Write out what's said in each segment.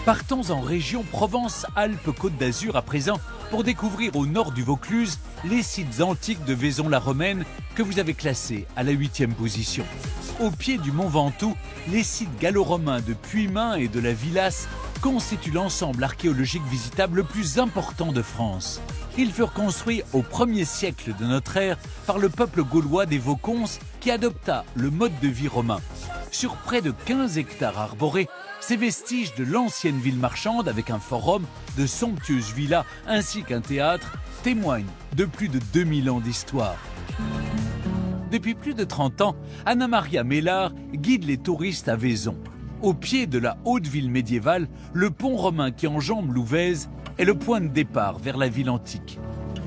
Partons en région Provence-Alpes-Côte d'Azur à présent pour découvrir au nord du Vaucluse les sites antiques de Vaison-la-Romaine que vous avez classés à la 8e position. Au pied du Mont Ventoux, les sites gallo-romains de Puymain et de la Villasse constituent l'ensemble archéologique visitable le plus important de France. Ils furent construits au 1er siècle de notre ère par le peuple gaulois des Vauconces qui adopta le mode de vie romain. Sur près de 15 hectares arborés, ces vestiges de l'ancienne ville marchande avec un forum, de somptueuses villas ainsi qu'un théâtre témoignent de plus de 2000 ans d'histoire. Depuis plus de 30 ans, Anna Maria Mellard guide les touristes à Vaison. Au pied de la haute ville médiévale, le pont romain qui enjambe l'Ouvèze est le point de départ vers la ville antique.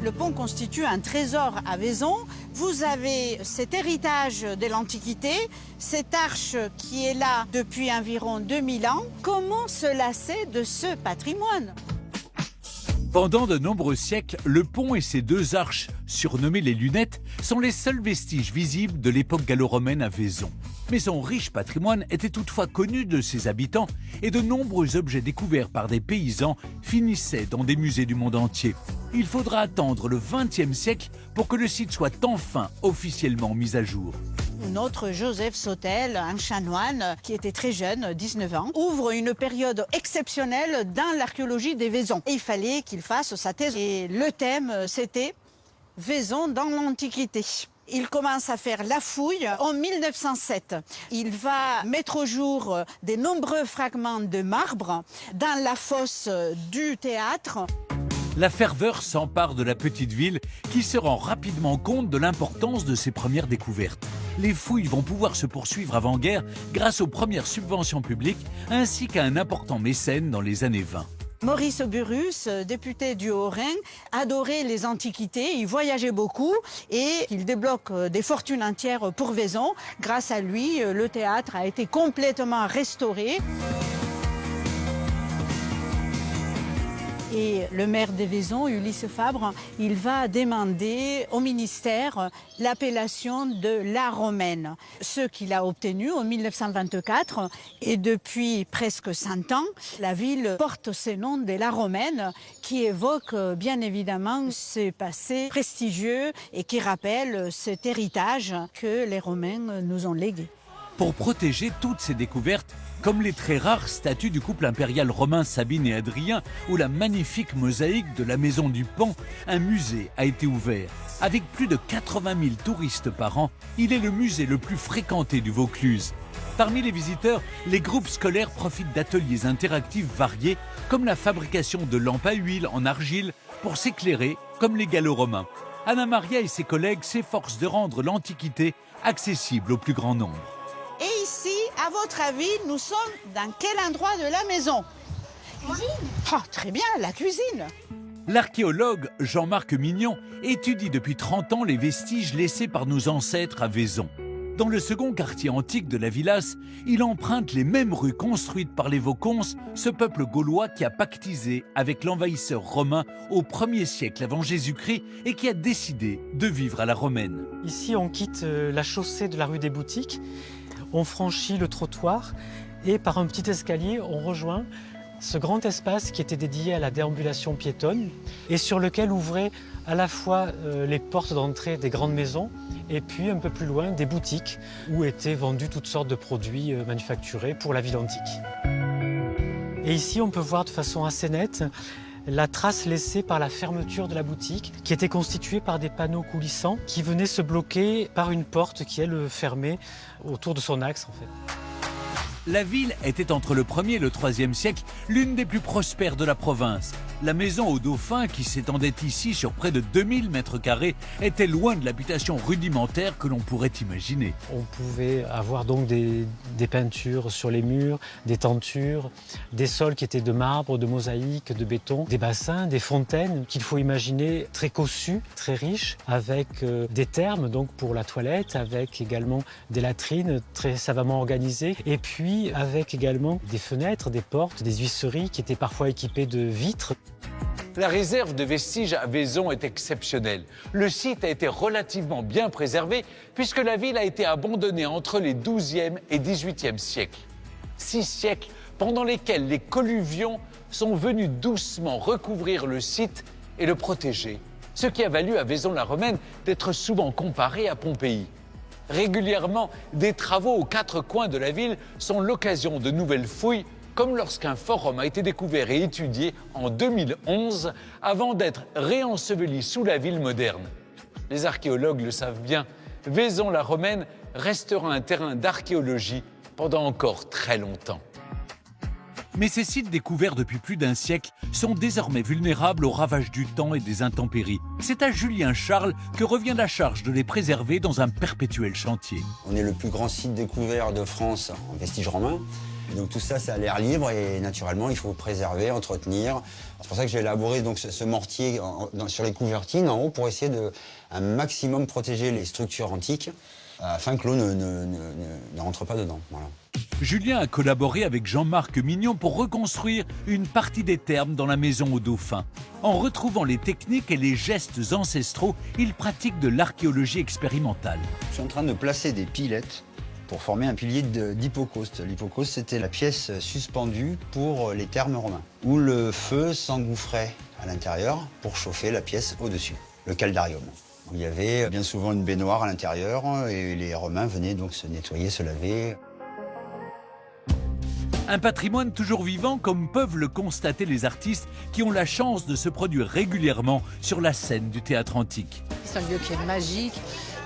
Le pont constitue un trésor à Vaison. Vous avez cet héritage de l'Antiquité, cette arche qui est là depuis environ 2000 ans. Comment se lasser de ce patrimoine ? Pendant de nombreux siècles, le pont et ses deux arches, surnommées les lunettes, sont les seuls vestiges visibles de l'époque gallo-romaine à Vaison. Mais son riche patrimoine était toutefois connu de ses habitants et de nombreux objets découverts par des paysans finissaient dans des musées du monde entier. Il faudra attendre le XXe siècle pour que le site soit enfin officiellement mis à jour. Notre Joseph Sautel, un chanoine qui était très jeune, 19 ans, ouvre une période exceptionnelle dans l'archéologie des Vaisons. Et il fallait qu'il fasse sa thèse. Et le thème, c'était Vaison dans l'Antiquité. Il commence à faire la fouille en 1907. Il va mettre au jour des nombreux fragments de marbre dans la fosse du théâtre. La ferveur s'empare de la petite ville qui se rend rapidement compte de l'importance de ses premières découvertes. Les fouilles vont pouvoir se poursuivre avant-guerre grâce aux premières subventions publiques ainsi qu'à un important mécène dans les années 20. Maurice Burrus, député du Haut-Rhin, adorait les antiquités, il voyageait beaucoup et il débloque des fortunes entières pour Vaison. Grâce à lui, le théâtre a été complètement restauré. Et le maire de Vaison, Ulysse Fabre, il va demander au ministère l'appellation de la Romaine. Ce qu'il a obtenu en 1924 et depuis presque 100 ans, la ville porte ce nom de la Romaine qui évoque bien évidemment ce passé prestigieux et qui rappelle cet héritage que les Romains nous ont légué. Pour protéger toutes ces découvertes, comme les très rares statues du couple impérial romain Sabine et Adrien ou la magnifique mosaïque de la Maison du Pan, un musée a été ouvert. Avec plus de 80 000 touristes par an, il est le musée le plus fréquenté du Vaucluse. Parmi les visiteurs, les groupes scolaires profitent d'ateliers interactifs variés, comme la fabrication de lampes à huile en argile pour s'éclairer comme les gallo-romains. Anna Maria et ses collègues s'efforcent de rendre l'Antiquité accessible au plus grand nombre. Et ici, à votre avis, nous sommes dans quel endroit de la maison ? Cuisine. Oh, très bien, la cuisine. L'archéologue Jean-Marc Mignon étudie depuis 30 ans les vestiges laissés par nos ancêtres à Vaison. Dans le second quartier antique de la Villasse, il emprunte les mêmes rues construites par les Vauconces, ce peuple gaulois qui a pactisé avec l'envahisseur romain au 1er siècle avant Jésus-Christ et qui a décidé de vivre à la romaine. Ici, on quitte la chaussée de la rue des Boutiques, on franchit le trottoir et par un petit escalier, on rejoint ce grand espace qui était dédié à la déambulation piétonne et sur lequel ouvraient à la fois les portes d'entrée des grandes maisons et puis un peu plus loin des boutiques où étaient vendus toutes sortes de produits manufacturés pour la ville antique. Et ici, on peut voir de façon assez nette la trace laissée par la fermeture de la boutique qui était constituée par des panneaux coulissants qui venaient se bloquer par une porte qui, elle, fermait autour de son axe en fait. La ville était entre le 1er et le 3e siècle l'une des plus prospères de la province. La maison au Dauphin, qui s'étendait ici sur près de 2000 mètres carrés, était loin de l'habitation rudimentaire que l'on pourrait imaginer. On pouvait avoir donc des peintures sur les murs, des tentures, des sols qui étaient de marbre, de mosaïque, de béton, des bassins, des fontaines qu'il faut imaginer très cossues, très riches, avec des thermes donc pour la toilette, avec également des latrines très savamment organisées, et puis avec également des fenêtres, des portes, des huisseries qui étaient parfois équipées de vitres. La réserve de vestiges à Vaison est exceptionnelle. Le site a été relativement bien préservé puisque la ville a été abandonnée entre les 12e et 18e siècles. 6 siècles pendant lesquelles les colluvions sont venus doucement recouvrir le site et le protéger, ce qui a valu à Vaison-la-Romaine d'être souvent comparé à Pompéi. Régulièrement, des travaux aux quatre coins de la ville sont l'occasion de nouvelles fouilles, comme lorsqu'un fort romain a été découvert et étudié en 2011 avant d'être réenseveli sous la ville moderne. Les archéologues le savent bien, Vaison-la-Romaine restera un terrain d'archéologie pendant encore très longtemps. Mais ces sites découverts depuis plus d'un siècle sont désormais vulnérables aux ravages du temps et des intempéries. C'est à Julien Charles que revient la charge de les préserver dans un perpétuel chantier. On est le plus grand site découvert de France en vestiges romains. Et donc tout ça, c'est à l'air libre et naturellement, il faut préserver, entretenir. C'est pour ça que j'ai élaboré donc, ce mortier sur les couvertines en haut pour essayer de un maximum protéger les structures antiques afin que l'eau ne rentre pas dedans. Voilà. Julien a collaboré avec Jean-Marc Mignon pour reconstruire une partie des thermes dans la maison au Dauphin. En retrouvant les techniques et les gestes ancestraux, il pratique de l'archéologie expérimentale. Je suis en train de placer des pilettes pour former un pilier d'hypocauste. L'hypocauste, c'était la pièce suspendue pour les thermes romains, où le feu s'engouffrait à l'intérieur pour chauffer la pièce au-dessus, le caldarium. Il y avait bien souvent une baignoire à l'intérieur et les Romains venaient donc se nettoyer, se laver. Un patrimoine toujours vivant comme peuvent le constater les artistes qui ont la chance de se produire régulièrement sur la scène du théâtre antique. C'est un lieu qui est magique.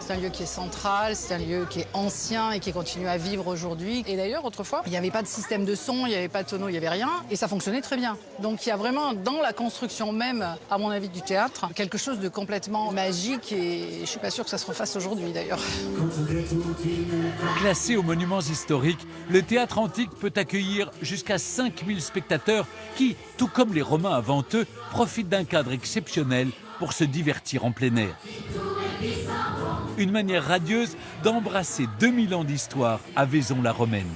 C'est un lieu qui est central, c'est un lieu qui est ancien et qui continue à vivre aujourd'hui. Et d'ailleurs, autrefois, il n'y avait pas de système de son, il n'y avait pas de tonneau, il n'y avait rien. Et ça fonctionnait très bien. Donc il y a vraiment, dans la construction même, à mon avis, du théâtre, quelque chose de complètement magique. Et je ne suis pas sûre que ça se refasse aujourd'hui, d'ailleurs. Classé aux monuments historiques, le théâtre antique peut accueillir jusqu'à 5000 spectateurs qui, tout comme les Romains avant eux, profitent d'un cadre exceptionnel pour se divertir en plein air. Une manière radieuse d'embrasser 2000 ans d'histoire à Vaison-la-Romaine.